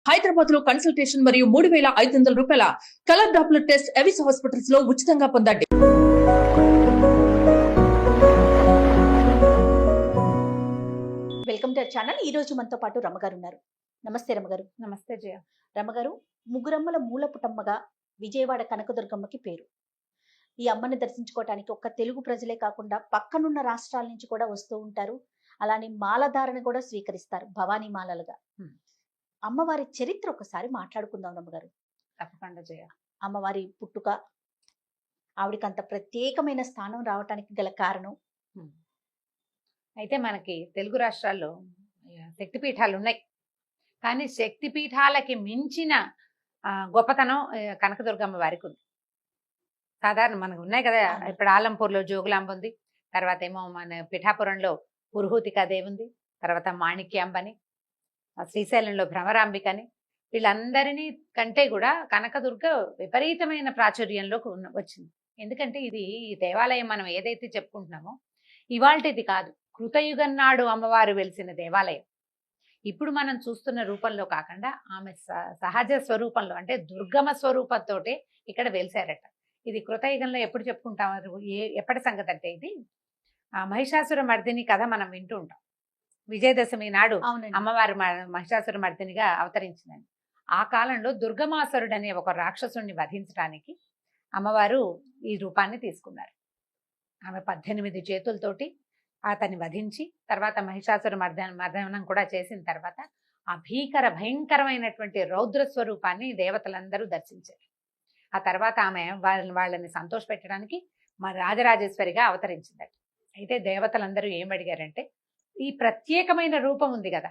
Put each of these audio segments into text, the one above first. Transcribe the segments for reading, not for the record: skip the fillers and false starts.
హైదరాబాద్ లో కన్సల్టేషన్ మరియు 3,500 రూపాయల colour Doppler test Avis hospitals లో ఉచితంగా పొందండి. Welcome to our channel. ఈ రోజు మనతో పాటు రమగారు ఉన్నారు. నమస్తే రమగారు. నమస్తే జయ. రమగారు, ముగ్గురమ్మల మూలపుటమ్మగా విజయవాడ కనకదుర్గమ్మకి పేరు. ఈ అమ్మని దర్శించుకోవటానికి ఒక్క తెలుగు ప్రజలే కాకుండా పక్కనున్న రాష్ట్రాల నుంచి కూడా వస్తూ ఉంటారు. అలానే మాలధారణ కూడా స్వీకరిస్తారు, భవానీ మాలలుగా. అమ్మవారి చరిత్ర ఒకసారి మాట్లాడుకుందాం రమగారు. తప్పకుండా జయ. అమ్మవారి పుట్టుక, ఆవిడకి అంత ప్రత్యేకమైన స్థానం రావటానికి గల కారణం. అయితే మనకి తెలుగు రాష్ట్రాల్లో శక్తిపీఠాలు ఉన్నాయి, కానీ శక్తిపీఠాలకి మించిన గొప్పతనం కనకదుర్గమ్మ వారికి ఉంది. సాధారణ మనకు ఉన్నాయి కదా, ఇప్పుడు ఆలంపూర్లో జోగులాంబ ఉంది, తర్వాత ఏమో మన పిఠాపురంలో పురుహూతికాదేవి ఉంది, తర్వాత మాణిక్యాంబని, శ్రీశైలంలో భ్రమరాంబికని, వీళ్ళందరినీ కంటే కూడా కనకదుర్గ విపరీతమైన ప్రాచుర్యంలోకి వచ్చింది. ఎందుకంటే ఇది ఈ దేవాలయం మనం ఏదైతే చెప్పుకుంటున్నామో ఇవాళది కాదు, కృతయుగం నాడు అమ్మవారు వెలిసిన దేవాలయం. ఇప్పుడు మనం చూస్తున్న రూపంలో కాకుండా ఆమె సహజ స్వరూపంలో, అంటే దుర్గమ స్వరూపంతో ఇక్కడ వెలిసారట. ఇది కృతయుగంలో ఎప్పుడు చెప్పుకుంటాం, ఎప్పటి సంగతి అంటే ఇది మహిషాసుర మర్దిని కథ మనం వింటూ ఉంటాం. విజయదశమి నాడు అమ్మవారు మహిషాసుర మర్దినిగా అవతరించిందని. ఆ కాలంలో దుర్గమాసురుడు అనే ఒక రాక్షసుడిని వధించడానికి అమ్మవారు ఈ రూపాన్ని తీసుకున్నారు. ఆమె 18 చేతులతోటి అతన్ని వధించి తర్వాత మహిషాసుర మర్దనం కూడా చేసిన తర్వాత ఆ భయంకరమైనటువంటి రౌద్ర స్వరూపాన్ని దేవతలందరూ దర్శించారు. ఆ తర్వాత ఆమె వాళ్ళని సంతోషపెట్టడానికి రాజరాజేశ్వరిగా అవతరించిందట. అయితే దేవతలందరూ ఏం అడిగారంటే, ఈ ప్రత్యేకమైన రూపం ఉంది కదా,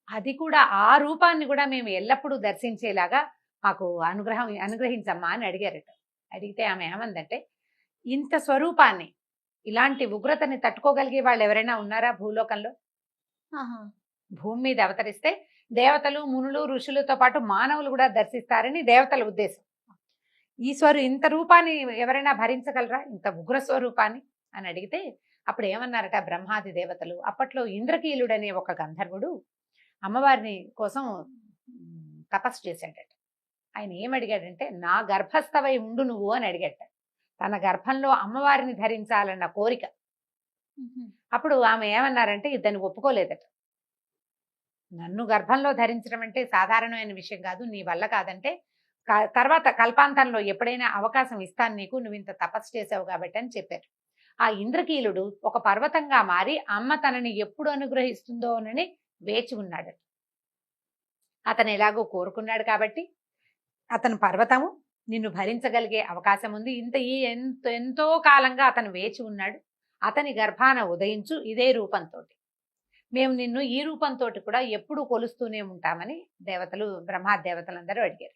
అది కూడా ఆ రూపాన్ని కూడా మేము ఎల్లప్పుడూ దర్శించేలాగా మాకు అనుగ్రహించమ్మా అని అడిగారట. అడిగితే ఆమె ఏమందంటే, ఇంత స్వరూపాన్ని, ఇలాంటి ఉగ్రతని తట్టుకోగలిగే వాళ్ళు ఎవరైనా ఉన్నారా భూలోకంలో? భూమి మీద అవతరిస్తే దేవతలు, మునులు, ఋషులతో పాటు మానవులు కూడా దర్శిస్తారని దేవతల ఉద్దేశం. ఇంత రూపాన్ని ఎవరైనా భరించగలరా, ఇంత ఉగ్ర స్వరూపాన్ని అని అడిగితే అప్పుడు ఏమన్నారట బ్రహ్మాది దేవతలు. అప్పట్లో ఇంద్రకీలుడు అనే ఒక గంధర్వుడు అమ్మవారిని కోసం తపస్సు చేశాడట. ఆయన ఏమడిగాడంటే, నా గర్భస్థవై ఉండు నువ్వు అని అడిగాట. తన గర్భంలో అమ్మవారిని ధరించాలన్న కోరిక. అప్పుడు ఆమె ఏమన్నారంటే, ఇతన్ని ఒప్పుకోలేదట. నన్ను గర్భంలో ధరించడం అంటే సాధారణమైన విషయం కాదు, నీ వల్ల కాదంటే తర్వాత కల్పాంతంలో ఎప్పుడైనా అవకాశం ఇస్తాను నీకు, నువ్వు ఇంత తపస్సు చేసావు కాబట్టి అని చెప్పారు. ఆ ఇంద్రకీలుడు ఒక పర్వతంగా మారి అమ్మ తనని ఎప్పుడు అనుగ్రహిస్తుందో అని వేచి ఉన్నాడు. అతను ఎలాగో కోరుకున్నాడు కాబట్టి అతను పర్వతము, నిన్ను భరించగలిగే అవకాశం ఉంది, ఎంతో కాలంగా అతను వేచి ఉన్నాడు, అతని గర్భాన ఉదయించు ఇదే రూపంతో, మేము నిన్ను ఈ రూపంతో కూడా ఎప్పుడు కొలుస్తూనే ఉంటామని దేవతలు, బ్రహ్మాదేవతలందరూ అడిగారు.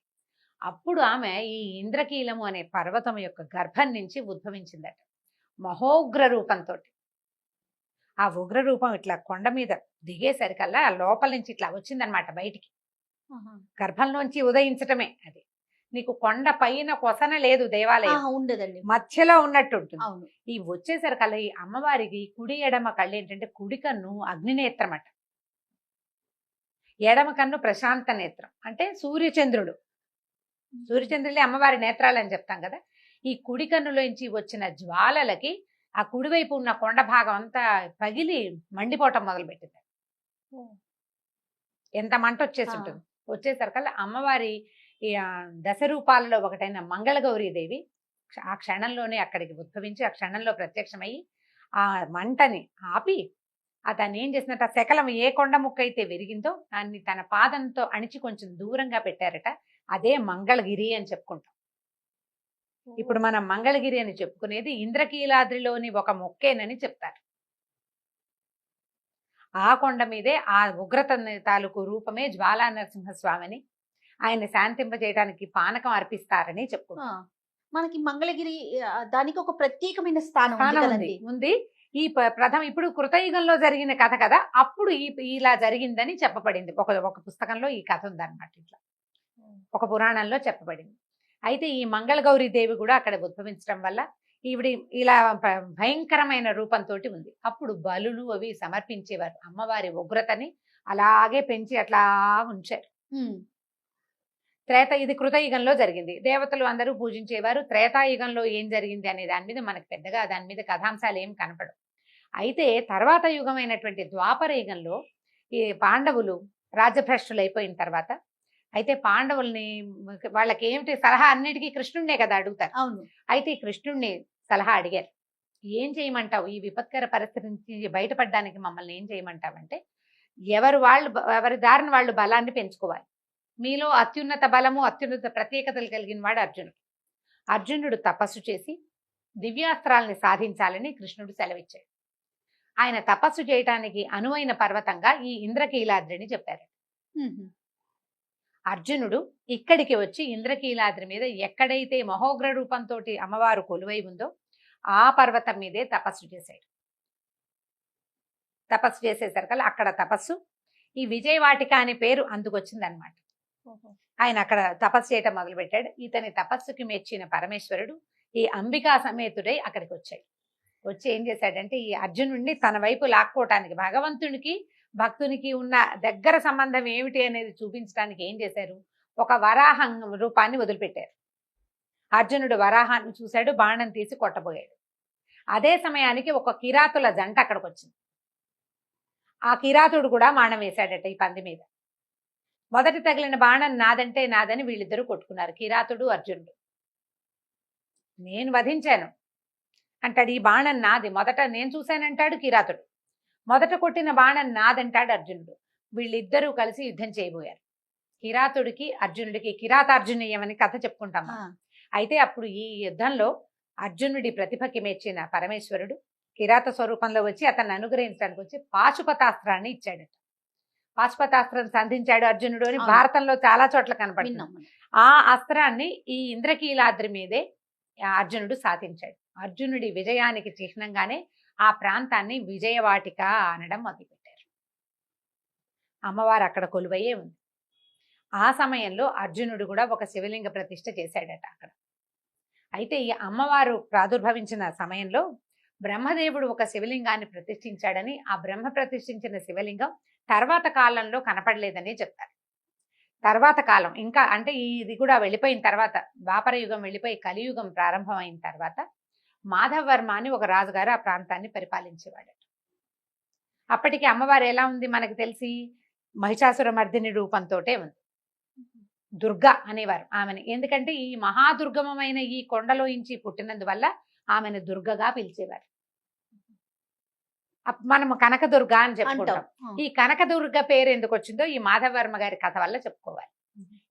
అప్పుడు ఆమె ఈ ఇంద్రకీలము అనే పర్వతం యొక్క గర్భం నుంచి ఉద్భవించిందట, మహోగ్ర రూపంతో. ఆ ఉగ్ర రూపం ఇట్లా కొండ మీద దిగేసరికల్లా లోపల నుంచి ఇట్లా వచ్చిందనమాట బయటికి. గర్భంలోంచి ఉదయించటమే అది. నీకు కొండ పైన కొసన లేదు, దేవాలయం ఉండదండి, మధ్యలో ఉన్నట్టు ఉంటుంది. ఈ వచ్చేసరికల్లా ఈ అమ్మవారికి కుడి ఎడమ కళ్ళు ఏంటంటే, కుడి కన్ను అగ్నినేత్రం అట, ఎడమ కన్ను ప్రశాంత నేత్రం, అంటే సూర్యచంద్రుడు. సూర్యచంద్రులే అమ్మవారి నేత్రాలు అని చెప్తాం కదా. ఈ కుడి కన్నులోంచి వచ్చిన జ్వాలలకి ఆ కుడివైపు ఉన్న కొండ భాగం అంతా పగిలి మండిపోవటం మొదలుపెట్టింది. ఎంత మంట వచ్చేసి ఉంటుంది. వచ్చేసరికల్లా అమ్మవారి దశ రూపాలలో ఒకటైన మంగళగౌరీదేవి ఆ క్షణంలోనే అక్కడికి ఉద్భవించి ఆ క్షణంలో ప్రత్యక్షమయ్యి ఆ మంటని ఆపి దాన్ని ఏం చేసినట్టు, ఆ శకలం ఏ కొండ ముక్క అయితే విరిగిందో దాన్ని తన పాదంతో అణిచి కొంచెం దూరంగా పెట్టారట. అదే మంగళగిరి అని చెప్పుకుంటాం. ఇప్పుడు మనం మంగళగిరి అని చెప్పుకునేది ఇంద్రకీలాద్రిలోని ఒక మొక్కేనని చెప్తారు. ఆ కొండ మీదే ఆ ఉగ్రత తాలూకు రూపమే జ్వాలా నరసింహస్వామిని, ఆయన శాంతింపజేయడానికి పానకం అర్పిస్తారని చెప్పుకుంటాం. మనకి మంగళగిరి దానికి ఒక ప్రత్యేకమైన స్థానం ఉంది. ఈ ఇప్పుడు కృతయుగంలో జరిగిన కథ కదా, అప్పుడు ఇలా జరిగిందని చెప్పబడింది. ఒక పుస్తకంలో ఈ కథ ఉందన్నమాట, ఇట్లా ఒక పురాణంలో చెప్పబడింది. అయితే ఈ మంగళగౌరీ దేవి కూడా అక్కడ ఉద్భవించడం వల్ల ఈవిడి ఇలా భయంకరమైన రూపంతో ఉంది. అప్పుడు బలులు అవి సమర్పించేవారు. అమ్మవారి ఉగ్రతని అలాగే పెంచి అట్లా ఉంచారు. ఇది కృతయుగంలో జరిగింది. దేవతలు అందరూ పూజించేవారు. త్రేతాయుగంలో ఏం జరిగింది అనే దాని మీద మనకు పెద్దగా దాని మీద కథాంశాలు ఏం కనపడవు. అయితే తర్వాత యుగమైనటువంటి ద్వాపర యుగంలో ఈ పాండవులు రాజ్యభ్రష్టులు అయిపోయిన తర్వాత, అయితే పాండవుల్ని వాళ్ళకి ఏమిటి సలహా అన్నిటికీ కృష్ణుడినే కదా అడుగుతారు. అవును. అయితే ఈ కృష్ణుడిని సలహా అడిగారు, ఏం చేయమంటావు ఈ విపత్కర పరిస్థితి నుంచి బయటపడడానికి మమ్మల్ని ఏం చేయమంటావంటే, ఎవరి దారిని వాళ్ళు బలాన్ని పెంచుకోవాలి. మీలో అత్యున్నత బలము అత్యున్నత ప్రత్యేకతలు కలిగిన వాడు అర్జునుడు. అర్జునుడు తపస్సు చేసి దివ్యాస్త్రాలని సాధించాలని కృష్ణుడు సెలవిచ్చాడు. ఆయన తపస్సు చేయటానికి అనువైన పర్వతంగా ఈ ఇంద్రకీలాద్రిని చెప్పారు. అర్జునుడు ఇక్కడికి వచ్చి ఇంద్రకీలాద్రి మీద ఎక్కడైతే మహోగ్ర రూపంతో అమ్మవారు కొలువై ఉందో ఆ పర్వతం మీదే తపస్సు చేశాడు. తపస్సు చేసేసరికల్లా అక్కడ తపస్సు ఈ విజయవాటిక అనే పేరు అందుకొచ్చిందనమాట. ఆయన అక్కడ తపస్సు చేయటం మొదలుపెట్టాడు. ఇతని తపస్సుకి మెచ్చిన పరమేశ్వరుడు ఈ అంబికా సమేతుడై అక్కడికి వచ్చాడు. వచ్చి ఏం చేశాడంటే ఈ అర్జునుడిని తన వైపు లాక్కోవటానికి, భగవంతునికి భక్తునికి ఉన్న దగ్గర సంబంధం ఏమిటి అనేది చూపించడానికి ఏం చేశారు, ఒక వరాహం రూపాన్ని వదిలిపెట్టారు. అర్జునుడు వరాహాన్ని చూశాడు, బాణం తీసి కొట్టబోయాడు. అదే సమయానికి ఒక కిరాతుల జంట అక్కడికి వచ్చింది. ఆ కిరాతుడు కూడా బాణం వేశాడట ఈ పంది మీద. మొదటి తగిలిన బాణం నాదంటే నాదని వీళ్ళిద్దరూ కొట్టుకున్నారు, కిరాతుడు అర్జునుడు. నేను వధించాను అంటాడు, ఈ బాణం నాది, మొదట నేను చూశానంటాడు కిరాతుడు. మొదట కొట్టిన బాణం నాదంటాడు అర్జునుడు. వీళ్ళిద్దరూ కలిసి యుద్ధం చేయబోయారు. కిరాతుడికి అర్జునుడికి కిరాతార్జునీయం అని కథ చెప్పుకుంటాం. అయితే అప్పుడు ఈ యుద్ధంలో అర్జునుడి ప్రతిభకి మెచ్చిన పరమేశ్వరుడు కిరాత స్వరూపంలో వచ్చి అతన్ని అనుగ్రహించడానికి వచ్చి పాశుపతాస్త్రాన్ని ఇచ్చాడట. పాశుపతాస్త్రం సంధించాడు అర్జునుడు అని భారతంలో చాలా చోట్ల కనపడుతుంది. ఆ అస్త్రాన్ని ఈ ఇంద్రకీలాద్రి మీదే అర్జునుడు సాధించాడు. అర్జునుడి విజయానికి చిహ్నంగానే ఆ ప్రాంతాన్ని విజయవాటిక అనడం మొదలుపెట్టారు. అమ్మవారు అక్కడ కొలువయ్యే ఉంది. ఆ సమయంలో అర్జునుడు కూడా ఒక శివలింగ ప్రతిష్ఠ చేశాడట అక్కడ. అయితే ఈ అమ్మవారు ప్రాదుర్భవించిన సమయంలో బ్రహ్మదేవుడు ఒక శివలింగాన్ని ప్రతిష్ఠించాడని, ఆ బ్రహ్మ ప్రతిష్ఠించిన శివలింగం తర్వాత కాలంలో కనపడలేదని చెప్తారు. తర్వాత కాలం ఇంకా అంటే ఇది కూడా వెళ్ళిపోయిన తర్వాత, ద్వాపర యుగం వెళ్ళిపోయి కలియుగం ప్రారంభమైన తర్వాత మాధవర్మ అని ఒక రాజుగారు ఆ ప్రాంతాన్ని పరిపాలించేవాడట. అప్పటికి అమ్మవారు ఎలా ఉంది మనకు తెలిసి, మహిషాసుర మర్దిని రూపంతోటే ఉంది. దుర్గా అనేవారు ఆమెను. ఎందుకంటే ఈ మహాదుర్గమమైన ఈ కొండలోంచి పుట్టినందువల్ల ఆమెను దుర్గగా పిలిచేవారు. మనము కనకదుర్గ అని చెప్పుకుంటాం. ఈ కనకదుర్గ పేరు ఎందుకు వచ్చిందో ఈ మాధవర్మ గారి కథ వల్ల చెప్పుకోవాలి.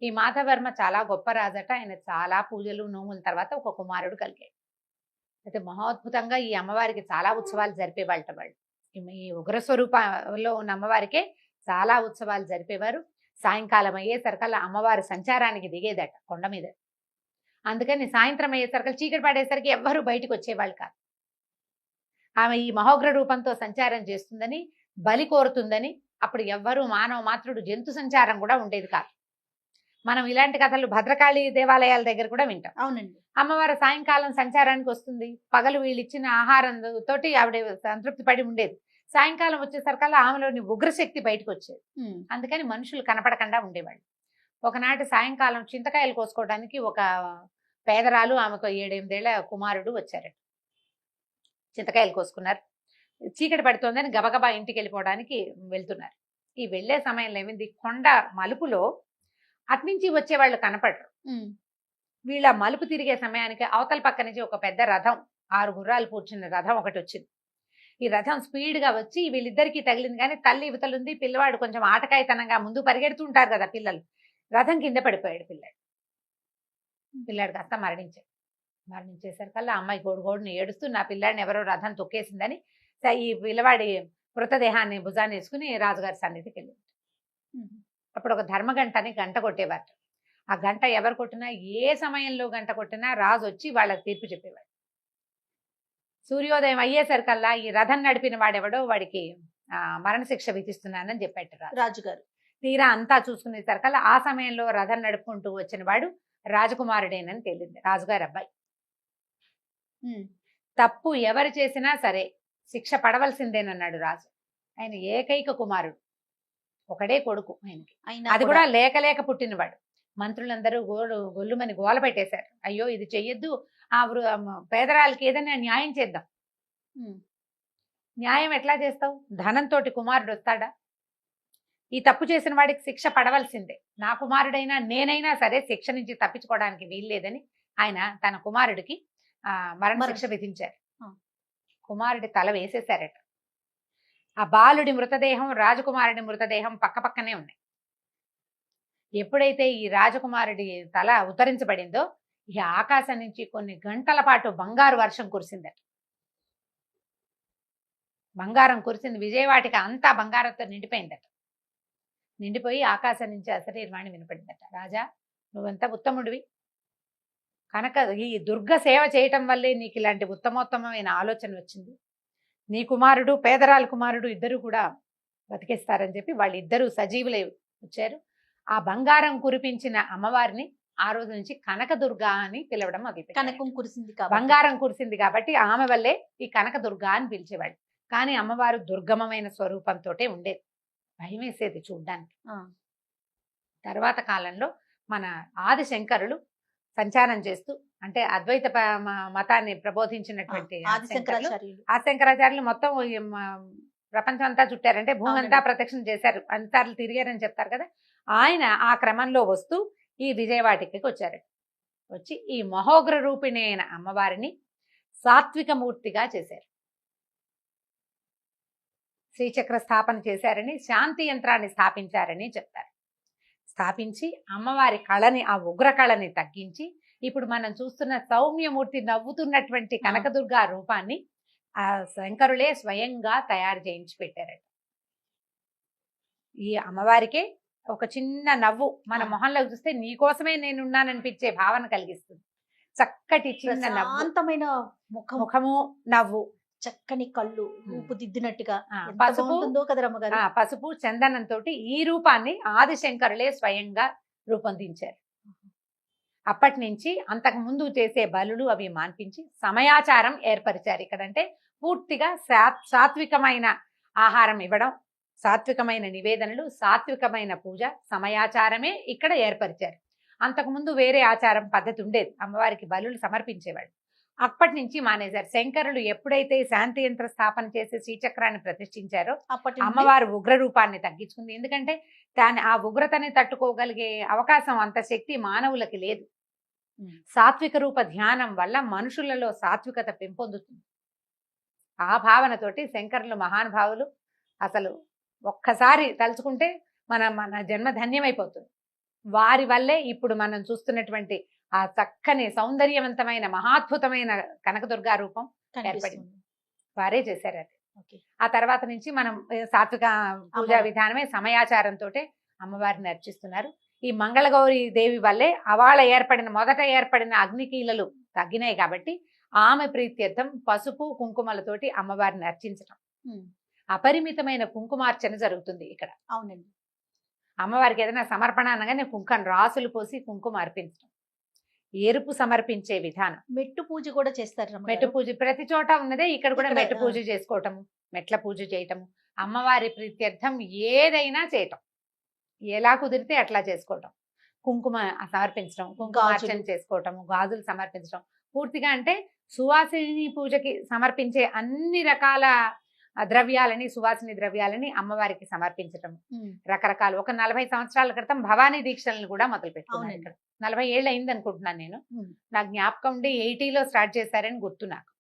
ఈ మాధవర్మ చాలా గొప్ప రాజట. ఆయన చాలా పూజలు నోముల తర్వాత ఒక కుమారుడు కలిగాడు. అయితే మహోద్భుతంగా ఈ అమ్మవారికి చాలా ఉత్సవాలు జరిపేవాళ్ళట. వాళ్ళు ఈ ఉగ్రస్వరూపంలో ఉన్న అమ్మవారికే చాలా ఉత్సవాలు జరిపేవారు. సాయంకాలం అయ్యేసరికల్లా అమ్మవారి సంచారానికి దిగేదట కొండ మీద. అందుకని సాయంత్రం అయ్యేసరికి చీకటి పడేసరికి ఎవ్వరూ బయటకు వచ్చేవాళ్ళు కాదు. ఆమె ఈ మహోగ్ర రూపంతో సంచారం చేస్తుందని, బలి కోరుతుందని అప్పుడు ఎవ్వరూ మానవ మాత్రుడు జంతు సంచారం కూడా ఉండేది కాదు. మనం ఇలాంటి కథలు భద్రకాళి దేవాలయాల దగ్గర కూడా వింటాం. అవునండి. అమ్మవారు సాయంకాలం సంచారానికి వస్తుంది. పగలు వీళ్ళు ఇచ్చిన ఆహారం తోటి ఆవిడ సంతృప్తి పడి ఉండేది. సాయంకాలం వచ్చేసరికల్లా ఆమెలోని ఉగ్రశక్తి బయటకు వచ్చేది. అందుకని మనుషులు కనపడకుండా ఉండేవాళ్ళు. ఒకనాటి సాయంకాలం చింతకాయలు కోసుకోవడానికి ఒక పేదరాలు, ఆమెకు 7-8 ఏళ్ల కుమారుడు వచ్చారట. చింతకాయలు కోసుకున్నారు. చీకటి పడుతోందని గబగబా ఇంటికి వెళ్ళిపోవడానికి వెళ్తున్నారు. ఈ వెళ్లే సమయంలో ఏమైంది, కొండ మలుపులో అట్నుంచి వచ్చేవాళ్ళు కనపడరు. వీళ్ళ మలుపు తిరిగే సమయానికి అవతల పక్క నుంచి ఒక పెద్ద రథం, 6 గుర్రాలు కూర్చున్న రథం ఒకటి వచ్చింది. ఈ రథం స్పీడ్గా వచ్చి వీళ్ళిద్దరికీ తగిలింది. కానీ తల్లి ఇవతలుంది, పిల్లవాడు కొంచెం ఆటకాయతనంగా ముందు పరిగెడుతుంటారు కదా పిల్లలు. రథం కింద పడిపోయాడు పిల్లాడు కాస్త మరణించేసరికల్లా అమ్మాయి గోడుగోడుని ఏడుస్తూ నా పిల్లాడిని ఎవరో రథం తొక్కేసిందని ఈ పిల్లవాడి మృతదేహాన్ని భుజాన్ని వేసుకుని రాజుగారి సన్నిధికి వెళ్ళింది. అప్పుడు ఒక ధర్మగంటని గంట కొట్టేవారు. ఆ గంట ఎవరు కొట్టినా, ఏ సమయంలో గంట కొట్టినా రాజు వచ్చి వాళ్ళకి తీర్పు చెప్పేవాడు. సూర్యోదయం అయ్యేసరికల్లా ఈ రథం నడిపిన వాడెవడో వాడికి మరణశిక్ష విధిస్తున్నానని చెప్పాడు రాజుగారు. తీరా అంతా చూసుకునేసరికల్లా ఆ సమయంలో రథం నడుపుకుంటూ వచ్చిన వాడు రాజకుమారుడేనని తేలింది, రాజుగారి అబ్బాయి. తప్పు ఎవరు చేసినా సరే శిక్ష పడవలసిందేనన్నాడు రాజు. ఆయన ఏకైక కుమారుడు. ఒకడే కొడుకు ఆయనకి. అయినా అది కూడా లేక పుట్టినవాడు. మంత్రులందరూ గొల్లుమని గోల పెట్టేశారు. అయ్యో ఇది చెయ్యొద్దు, ఆ పేదరాలకి ఏదైనా న్యాయం చేద్దాం. ఉమ్, న్యాయం ఎట్లా చేస్తావు? ధనంతో కుమారుడు వస్తాడా? ఈ తప్పు చేసిన వాడికి శిక్ష పడవలసిందే. నా కుమారుడైనా నేనైనా సరే శిక్ష నుంచి తప్పించుకోవడానికి వీల్లేదని ఆయన తన కుమారుడికి మరణ శిక్ష విధించారు. ఆ. కుమారుడి తల వేసేశారట. ఆ బాలుడి మృతదేహం, రాజకుమారుడి మృతదేహం పక్కపక్కనే ఉన్నాయి. ఎప్పుడైతే ఈ రాజకుమారుడి తల ఉత్తరించబడిందో ఈ ఆకాశం నుంచి కొన్ని గంటల పాటు బంగారు వర్షం కురిసిందట. బంగారం కురిసింది. విజయవాటికి అంతా బంగారంతో నిండిపోయిందట. నిండిపోయి ఆకాశం నుంచి అశరీరవాణి వినపడిందట. రాజా, నువ్వెంత ఉత్తముడివి, కనుక ఈ దుర్గ సేవ చేయటం వల్లే నీకు ఇలాంటి ఉత్తమోత్తమైన ఆలోచన వచ్చింది. నీ కుమారుడు, పేదరాల కుమారుడు ఇద్దరు కూడా బతికేస్తారని చెప్పి వాళ్ళిద్దరూ సజీవులై వచ్చారు. ఆ బంగారం కురిపించిన అమ్మవారిని ఆ రోజు నుంచి కనకదుర్గ అని పిలవడం మొదలుపెట్టారు. కనకం కురిసింది కాబట్టి, బంగారం కురిసింది కాబట్టి ఆమె వల్లే ఈ కనకదుర్గ అని పిలిచేవాడు. కానీ అమ్మవారు దుర్గమమైన స్వరూపంతో ఉండేది, భయం వేసేది చూడ్డానికి. తర్వాత కాలంలో మన ఆదిశంకరులు సంచారం చేస్తూ, అంటే అద్వైత మతాన్ని ప్రబోధించినటువంటి ఆదిశంకరాచార్యులు మొత్తం ప్రపంచం అంతా చుట్టారంటే భూమి అంతా ప్రదక్షిణ చేశారు, అన్నిసార్లు తిరిగారని చెప్తారు కదా. ఆయన ఆ క్రమంలో వస్తూ ఈ విజయవాటికి వచ్చారు. వచ్చి ఈ మహోగ్ర రూపిణి అయిన అమ్మవారిని సాత్విక మూర్తిగా చేశారు. శ్రీచక్ర స్థాపన చేశారని, శాంతి యంత్రాన్ని స్థాపించారని చెప్తారు. స్థాపించి అమ్మవారి కళని, ఆ ఉగ్ర కళని తగ్గించి ఇప్పుడు మనం చూస్తున్న సౌమ్యమూర్తి నవ్వుతున్నటువంటి కనకదుర్గ రూపాన్ని ఆ శంకరులే స్వయంగా తయారు చేయించి పెట్టారట. ఈ అమ్మవారికే ఒక చిన్న నవ్వు మన మొహంలోకి చూస్తే నీకోసమే నేనున్నాననిపించే భావన కలిగిస్తుంది. చక్కటి చిన్న శాంతమైన ముఖము, నవ్వు, చక్కని కళ్ళు, రూపుదిద్దినట్టుగా పసుపు పసుపు చందనంతో ఈ రూపాన్ని ఆదిశంకరులే స్వయంగా రూపొందించారు. అప్పటి నుంచి అంతకు ముందు చేసే బలులు అవి మాన్పించి సమయాచారం ఏర్పరిచారు. ఇక్కడంటే పూర్తిగా సాత్వికమైన ఆహారం ఇవ్వడం, సాత్వికమైన నివేదనలు, సాత్వికమైన పూజ, సమయాచారమే ఇక్కడ ఏర్పరిచారు. అంతకుముందు వేరే ఆచారం పద్ధతి ఉండేది, అమ్మవారికి బలులు సమర్పించేవాడు. అప్పటి నుంచి మానేశారు. శంకరులు ఎప్పుడైతే శాంతి యంత్ర స్థాపన చేసి శ్రీచక్రాన్ని ప్రతిష్ఠించారో అమ్మవారు ఉగ్ర రూపాన్ని తగ్గించుకుంది. ఎందుకంటే దాని ఆ ఉగ్రతని తట్టుకోగలిగే అవకాశం, అంత శక్తి మానవులకి లేదు. సాత్విక రూప ధ్యానం వల్ల మనుషులలో సాత్వికత పెంపొందుతుంది. ఆ భావనతోటి శంకరులు మహానుభావులు అసలు ఒక్కసారి తలుచుకుంటే మన జన్మ ధన్యమైపోతుంది. వారి వల్లే ఇప్పుడు మనం చూస్తున్నటువంటి ఆ చక్కని సౌందర్యవంతమైన మహాద్భుతమైన కనకదుర్గా రూపం ఏర్పడింది. వారే చేశారు అది. ఆ తర్వాత నుంచి మనం సాత్విక పూజా విధానమే సమయాచారంతో అమ్మవారిని అర్చిస్తున్నారు. ఈ మంగళగౌరి దేవి వల్లే మొదట ఏర్పడిన అగ్నికీలలు తగ్గినాయి కాబట్టి ఆమె ప్రీత్యర్థం పసుపు కుంకుమలతోటి అమ్మవారిని అర్చించడం, అపరిమితమైన కుంకుమార్చన జరుగుతుంది ఇక్కడ. అవునండి. అమ్మవారికి ఏదైనా సమర్పణ అనగానే రాసులు పోసి కుంకుమ అర్పించడం, ఎరుపు సమర్పించే విధానం. మెట్టు పూజ కూడా చేస్తారు. మెట్టు పూజ ప్రతి చోట ఉన్నదే, ఇక్కడ కూడా మెట్టు పూజ చేసుకోవటము, మెట్ల పూజ చేయటము, అమ్మవారి ప్రీత్యర్థం ఏదైనా చేయటం, ఎలా కుదిరితే అట్లా చేసుకోవటం, కుంకుమ సమర్పించడం, కుంకుమార్చన చేసుకోవటము, గాజులు సమర్పించడం. పూర్తిగా అంటే సువాసిని పూజకి సమర్పించే అన్ని రకాల ద్రవ్యాలని, సువాసిని ద్రవ్యాలని అమ్మవారికి సమర్పించటం. రకరకాల ఒక 40 సంవత్సరాల క్రితం భవానీ దీక్షలను కూడా మొదలు పెట్టుకున్నాను. ఇక్కడ 40 ఏళ్ళు అయింది అనుకుంటున్నాను నేను. నా జ్ఞాపకం ఉండి 80లో స్టార్ట్ చేశారని గుర్తు నాకు.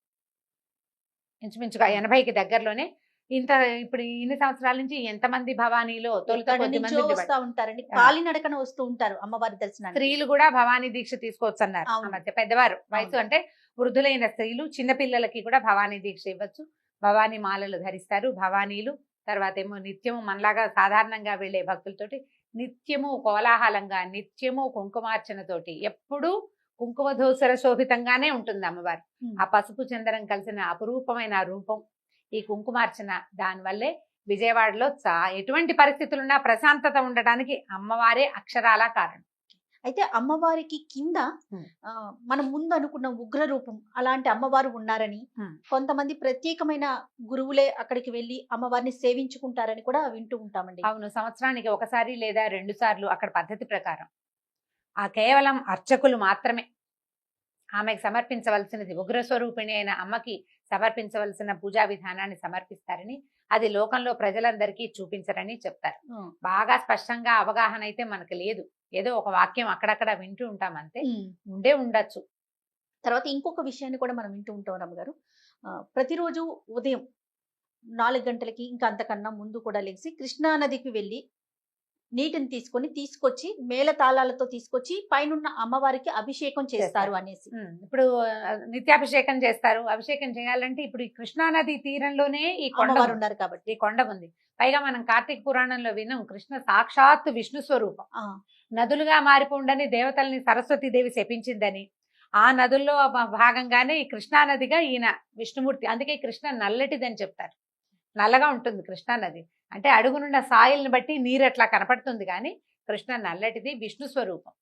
ఇంచుమించుగా 80కి దగ్గరలోనే. ఇప్పుడు ఇన్ని సంవత్సరాల నుంచి ఎంతమంది భవానీలో ఉంటారండి, కాలినడకన వస్తూ ఉంటారు అమ్మవారి దర్శనం. స్త్రీలు కూడా భవానీ దీక్ష తీసుకోవచ్చు అన్నారు ఆ మధ్య. పెద్దవారు వయసు అంటే వృద్ధులైన స్త్రీలు, చిన్నపిల్లలకి కూడా భవానీ దీక్ష ఇవ్వచ్చు. భవానీ మాలలు ధరిస్తారు భవానీలు. తర్వాత ఏమో నిత్యము మనలాగా సాధారణంగా వెళ్లే భక్తులతోటి నిత్యము కోలాహలంగా, నిత్యము కుంకుమార్చనతోటి, ఎప్పుడూ కుంకుమధూసర శోభితంగానే ఉంటుంది అమ్మవారు. ఆ పసుపు చందనం కలిసిన అపురూపమైన రూపం ఈ కుంకుమార్చన. దానివల్లే విజయవాడలో ఎటువంటి పరిస్థితులున్నా ప్రశాంతత ఉండడానికి అమ్మవారే అక్షరాల కారణం. అయితే అమ్మవారికి కింద ఉమ్. మనం ముందు అనుకున్న ఉగ్ర రూపం అలాంటి అమ్మవారు ఉన్నారని, ఉమ్. కొంతమంది ప్రత్యేకమైన గురువులే అక్కడికి వెళ్ళి అమ్మవారిని సేవించుకుంటారని కూడా వింటూ ఉంటామండి. అవును, సంవత్సరానికి ఒకసారి లేదా 2 సార్లు అక్కడ పద్ధతి ప్రకారం ఆ కేవలం అర్చకులు మాత్రమే ఆమెకు సమర్పించవలసినది, ఉగ్రస్వరూపిణి అయిన అమ్మకి సమర్పించవలసిన పూజా విధానాన్ని సమర్పిస్తారని, అది లోకంలో ప్రజలందరికీ చూపించరని చెప్తారు. బాగా స్పష్టంగా అవగాహన అయితే మనకు లేదు, ఏదో ఒక వాక్యం అక్కడక్కడ వింటూ ఉంటాం అంతే, ఉండే ఉండొచ్చు. తర్వాత ఇంకొక విషయాన్ని కూడా మనం వింటూ ఉంటాం రమ్మగారు. ప్రతిరోజు ఉదయం 4 గంటలకి ఇంకా అంతకన్నా ముందు కూడా లేచి కృష్ణా నదికి వెళ్ళి నీటిని తీసుకొచ్చి మేళతాళాలతో తీసుకొచ్చి పైనున్న అమ్మవారికి అభిషేకం చేస్తారు అనేసి. ఇప్పుడు నిత్యాభిషేకం చేస్తారు. అభిషేకం చేయాలంటే ఇప్పుడు ఈ కృష్ణానది తీరంలోనే ఈ కొండ అమ్మవారు ఉన్నారు కాబట్టి ఈ కొండ ఉంది. పైగా మనం కార్తీక పురాణంలో విన్నాం, కృష్ణ సాక్షాత్ విష్ణు స్వరూపం. నదులుగా మారిపోండని దేవతల్ని సరస్వతి దేవి శపించిందని, ఆ నదుల్లో భాగంగానే ఈ కృష్ణానదిగా ఈయన విష్ణుమూర్తి. అందుకే కృష్ణ నల్లటిదని చెప్తారు, నల్లగా ఉంటుంది కృష్ణానది. అంటే అడుగునున్న సాయిల్ని బట్టి నీరు అట్లా కనపడుతుంది, కానీ కృష్ణ నల్లటిది, విష్ణు స్వరూపం.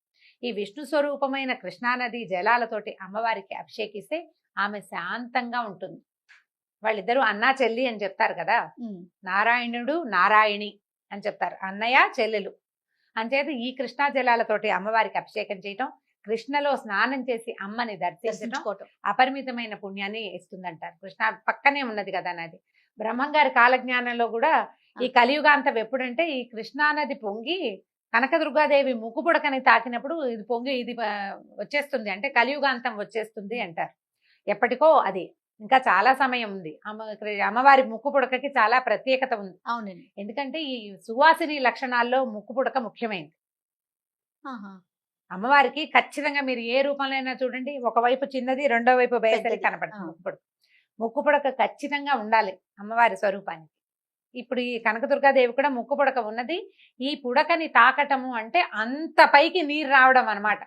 ఈ విష్ణు స్వరూపమైన కృష్ణానది జలాలతోటి అమ్మవారికి అభిషేకిస్తే ఆమె శాంతంగా ఉంటుంది. వాళ్ళిద్దరూ అన్నా చెల్లి అని చెప్తారు కదా, నారాయణుడు నారాయణి అని చెప్తారు, అన్నయ్య చెల్లెలు. అంచేత ఈ కృష్ణా జలాలతోటి అమ్మవారికి అభిషేకం చేయటం, కృష్ణలో స్నానం చేసి అమ్మని దర్శించడం అపరిమితమైన పుణ్యాన్ని ఇస్తుందంటారు. కృష్ణ పక్కనే ఉన్నది కదా నది. బ్రహ్మంగారి కాలజ్ఞానంలో కూడా ఈ కలియుగాంతం ఎప్పుడంటే ఈ కృష్ణానది పొంగి కనకదుర్గాదేవి ముక్కుపుడకని తాకినప్పుడు ఇది పొంగి ఇది వచ్చేస్తుంది, అంటే కలియుగాంతం వచ్చేస్తుంది అంటారు. ఎప్పటికో అది ఇంకా చాలా సమయం ఉంది. అమ్మవారి ముక్కుపుడకకి చాలా ప్రత్యేకత ఉంది. అవునండి, ఎందుకంటే ఈ సువాసిని లక్షణాల్లో ముక్కుపుడక ముఖ్యమైనది. అమ్మవారికి ఖచ్చితంగా మీరు ఏ రూపంలో అయినా చూడండి, ఒకవైపు చిన్నది, రెండో వైపు బయసరి కనపడుతుంది ముక్కుపుడక. ముక్కుపుడక ఖచ్చితంగా ఉండాలి అమ్మవారి స్వరూపానికి. ఇప్పుడు ఈ కనకదుర్గాదేవి కూడా ముక్కుపుడక ఉన్నది. ఈ పుడకని తాకటము అంటే అంత పైకి నీరు రావడం అన్నమాట.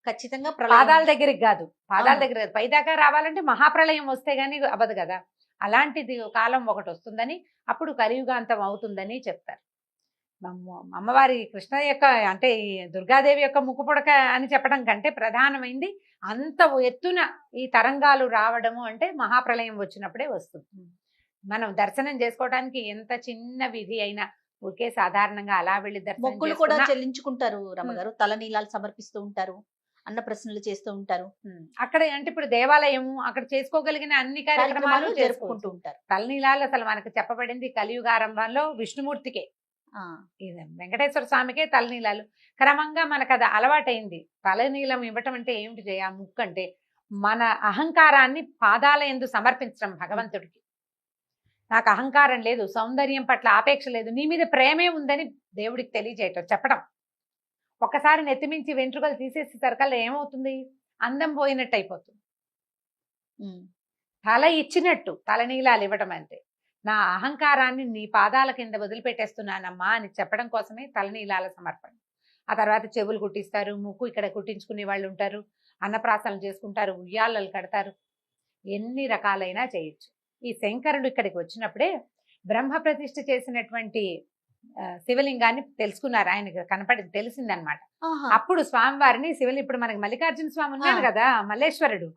ఖచ్చితంగా పాదాల దగ్గరికి కాదు, పాదాల దగ్గర పైదాకా రావాలంటే మహాప్రళయం వస్తే గానీ అవ్వదు కదా. అలాంటిది కాలం ఒకటి వస్తుందని, అప్పుడు కలియుగాంతం అవుతుందని చెప్తారు. అమ్మవారి కృష్ణ యొక్క అంటే ఈ దుర్గాదేవి యొక్క ముక్కుపుడక అని చెప్పడం కంటే ప్రధానమైంది అంత ఎత్తున ఈ తరంగాలు రావడము అంటే మహాప్రళయం వచ్చినప్పుడే వస్తుంది. మనం దర్శనం చేసుకోవడానికి ఎంత చిన్న విధి అయినా ఊరికే సాధారణంగా అలా వెళ్ళి మొక్కులు కూడా చెల్లించుకుంటారు రమ్మగారు, తలనీలాలు సమర్పిస్తూ ఉంటారు, అన్న ప్రశ్నలు చేస్తూ ఉంటారు. అక్కడ అంటే ఇప్పుడు దేవాలయం అక్కడ చేసుకోగలిగిన అన్ని కార్యక్రమాలు జరుపుకుంటూ ఉంటారు. తలనీలాలు అసలు మనకు చెప్పబడింది కలియుగారంభంలో విష్ణుమూర్తికే, వెంకటేశ్వర స్వామికే తలనీలాలు. క్రమంగా మనకు అది అలవాటైంది. తలనీలం ఇవ్వటం అంటే ఏమిటి చేయ, ముక్కు అంటే మన అహంకారాన్ని పాదాల యందు సమర్పించడం భగవంతుడికి. నాకు అహంకారం లేదు, సౌందర్యం పట్ల ఆపేక్ష లేదు, నీ మీద ప్రేమే ఉందని దేవుడికి తెలియజేయటం, చెప్పడం. ఒకసారి నెత్తిమించి వెంట్రుకలు తీసేసి సరికల్లా ఏమవుతుంది, అందం పోయినట్టు అయిపోతుంది. తల ఇచ్చినట్టు తలనీలాలు ఇవ్వటం అంటే నా అహంకారాన్ని నీ పాదాల కింద వదిలిపెట్టేస్తున్నానమ్మా అని చెప్పడం కోసమే తలనీలాల సమర్పణ. ఆ తర్వాత చెవులు కుట్టిస్తారు, ముక్కు ఇక్కడ కుట్టించుకునే వాళ్ళు ఉంటారు, అన్నప్రాసనలు చేసుకుంటారు, ఉయ్యాలలు కడతారు, ఎన్ని రకాలైనా చేయొచ్చు. ఈ శంకరుడు ఇక్కడికి వచ్చినప్పుడే బ్రహ్మ ప్రతిష్ఠ చేసినటువంటి శివలింగాన్ని తెలుసుకున్నారు, ఆయనకు తెలిసిందనమాట. అప్పుడు స్వామివారిని శివలింగం, ఇప్పుడు మనకి మల్లికార్జున స్వామి ఉన్నారు కదా, మల్లేశ్వరుడు,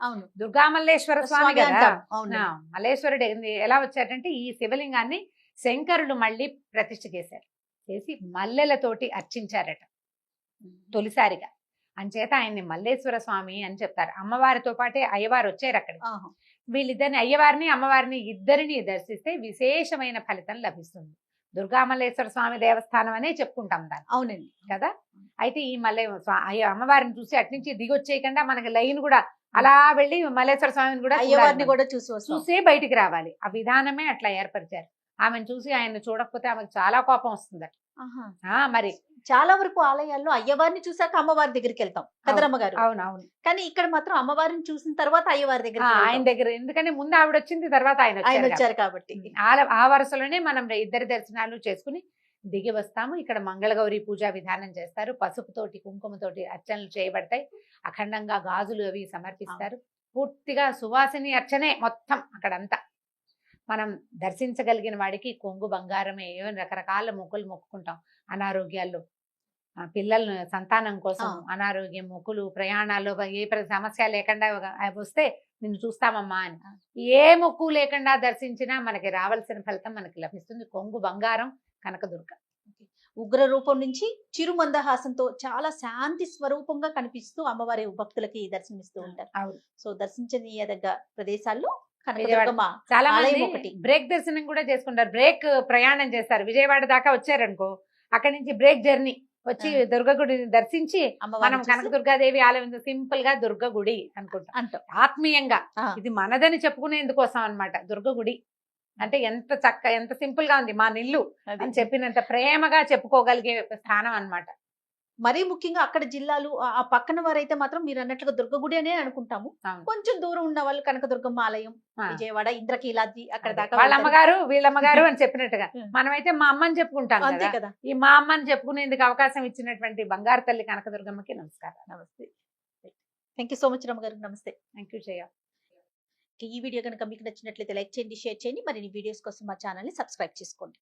దుర్గా మల్లేశ్వర స్వామి కదా. మల్లేశ్వరుడు ఎలా వచ్చారంటే ఈ శివలింగాన్ని శంకరుడు మళ్ళీ ప్రతిష్ఠ చేసి మల్లెలతోటి అర్చించారట తొలిసారిగా. అంచేత ఆయన్ని మల్లేశ్వర స్వామి అని చెప్తారు. అమ్మవారితో పాటే అయ్యవారు వచ్చారు అక్కడికి. వీళ్ళిద్దరిని, అయ్యవారిని అమ్మవారిని ఇద్దరిని దర్శిస్తే విశేషమైన ఫలితం లభిస్తుంది. దుర్గామల్లేశ్వర స్వామి దేవస్థానం అనే చెప్పుకుంటాం దాన్ని. అవునండి కదా. అయితే ఈ అమ్మవారిని చూసి అట్నుంచి దిగొచ్చేయకుండా మనకి లైన్ కూడా అలా వెళ్ళి మల్లేశ్వర స్వామిని కూడా అయ్యవారిని కూడా చూసే బయటికి రావాలి. ఆ విధానమే అట్లా ఏర్పరిచారు. ఆమెను చూసి ఆయన చూడకపోతే ఆమెకు చాలా కోపం వస్తుందట. మరి చాలా వరకు ఆలయాల్లో అయ్యవారిని చూసాక అమ్మవారి దగ్గరికి వెళ్తాం కదరమ్మగారు. అవునవును. కానీ ఇక్కడ మాత్రం అమ్మవారిని చూసిన తర్వాత అయ్యవారి దగ్గర, ఆయన దగ్గర, ఎందుకంటే ముందు ఆవిడ వచ్చింది, తర్వాత ఆయన వచ్చారు కాబట్టి ఆ వరుసలోనే మనం ఇద్దరి దర్శనాలు చేసుకుని దిగి వస్తాము. ఇక్కడ మంగళగౌరి పూజా విధానం చేస్తారు, పసుపుతోటి కుంకుమతోటి అర్చనలు చేయబడతాయి, అఖండంగా గాజులు అవి సమర్పిస్తారు. పూర్తిగా సువాసిని అర్చనే మొత్తం అక్కడంతా. మనం దర్శించగలిగిన వాడికి కొంగు బంగారమే, ఏమైనా రకరకాల మొక్కులు మొక్కుకుంటాం అనారోగ్యాల్లో. పిల్లలను సంతానం కోసం ఆ. అనారోగ్యం, మొక్కులు, ప్రయాణాలు సమస్య లేకుండా వస్తే నిన్ను చూస్తామమ్మా అని ఏ మొక్కు లేకుండా దర్శించినా మనకి రావాల్సిన ఫలితం మనకి లభిస్తుంది. కొంగు బంగారం కనకదుర్గ. ఉగ్ర రూపం నుంచి చిరు మందహాసంతో చాలా శాంతి స్వరూపంగా కనిపిస్తూ అమ్మవారి భక్తులకి దర్శనమిస్తూ ఉంటారు. అవును. సో దర్శించనీయదగ్గ ప్రదేశాల్లో కనకదుర్గమ్మ చాలా ఆలయం మంది ఒకటి. బ్రేక్ దర్శనం కూడా చేసుకుంటారు. బ్రేక్ ప్రయాణం చేస్తారు. విజయవాడ దాకా వచ్చారనుకో, అక్కడి నుంచి బ్రేక్ జర్నీ వచ్చి దుర్గ గుడిని దర్శించి మనం అమ్మవారిని చూసి కనకదుర్గాదేవి ఆలయం సింపుల్ గా దుర్గ గుడి అనుకుంటాం అంటాం. ఆత్మీయంగా. ఆ. ఇది మనదని చెప్పుకునేందుకోసం అన్నమాట. దుర్గ గుడి అంటే ఎంత సింపుల్ గా ఉంది మా నిల్లు అది. అని చెప్పినంత ప్రేమగా చెప్పుకోగలిగే స్థానం అన్నమాట. మరీ ముఖ్యంగా అక్కడ జిల్లాలు ఆ పక్కన వారైతే మాత్రం మీరు అన్నట్లుగా దుర్గగుడి అనే అనుకుంటాము. అవును. కొంచెం దూరం ఉన్న వాళ్ళు కనకదుర్గమ్మ ఆలయం, ఆ. విజయవాడ ఇంద్రకీలాద్రి అక్కడ దాకా వాళ్ళ వెళ్తారు. అమ్మగారు వీళ్ళమ్మగారు అని చెప్పినట్టుగా ఉం. మనమైతే మా అమ్మని చెప్పుకుంటాం అంతే కదా. కదా. ఈ మా అమ్మని చెప్పుకునేందుకు అవకాశం ఇచ్చినటువంటి బంగారు తల్లి కనకదుర్గమ్మకి నమస్కారం. నమస్తే. థ్యాంక్ యూ సో మచ్ రమ్మ గారు. నమస్తే. థ్యాంక్ యూ జయ. ఈ వీడియో కనుక మీకు నచ్చినట్లయితే లైక్ చేయండి, షేర్ చేయండి. మరిన్ని వీడియోస్ కోసం మా ఛానల్ ని సబ్స్క్రైబ్ చేసుకోండి.